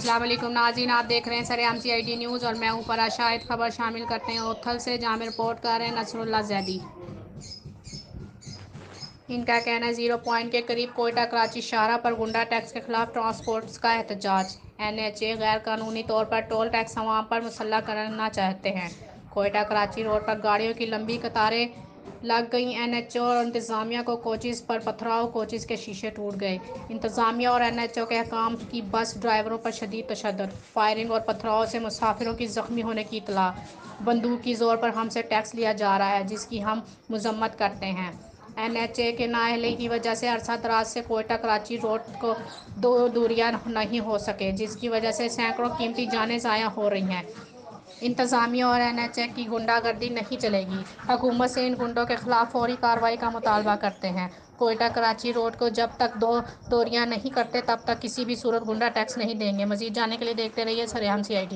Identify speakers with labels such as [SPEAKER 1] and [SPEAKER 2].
[SPEAKER 1] السلام علیکم ناظرین، آپ دیکھ رہے ہیں سرعام CID نیوز اور میں ہوں فرا شاہد۔ خبر شامل کرتے ہیں اوتھل سے، جہاں میں رپورٹ کر رہے ہیں نصر اللہ زیدی۔ ان کا کہنا ہے 0 پوائنٹ کے قریب کوئٹہ کراچی شاہراہ پر غنڈہ ٹیکس کے خلاف ٹرانسپورٹرز کا احتجاج۔ NHA غیر قانونی طور پر ٹول ٹیکس عوام پر مسلح کرنا چاہتے ہیں۔ کوئٹہ کراچی روڈ پر گاڑیوں کی لمبی قطاریں لگ گئیں۔ NHO اور انتظامیہ کو کوچز پر پتھراؤ، کوچز کے شیشے ٹوٹ گئے۔ انتظامیہ اور NHO کے حکام کی بس ڈرائیوروں پر شدید تشدد، فائرنگ اور پتھراؤ سے مسافروں کی زخمی ہونے کی اطلاع۔ بندوق کی زور پر ہم سے ٹیکس لیا جا رہا ہے، جس کی ہم مذمت کرتے ہیں۔ NHA کے نااہلی کی وجہ سے عرصہ دراز سے کوئٹہ کراچی روڈ کو دوریاں نہیں ہو سکے، جس کی وجہ سے سینکڑوں قیمتی جانیں ضائع ہو رہی ہیں۔ انتظامیہ اور NHA کی غنڈہ گردی نہیں چلے گی۔ حکومت سے ان غنڈوں کے خلاف فوری کارروائی کا مطالبہ کرتے ہیں۔ کوئٹہ کراچی روڈ کو جب تک دوریاں نہیں کرتے، تب تک کسی بھی صورت غنڈہ ٹیکس نہیں دیں گے۔ مزید جاننے کے لیے دیکھتے رہیے سرعام CID۔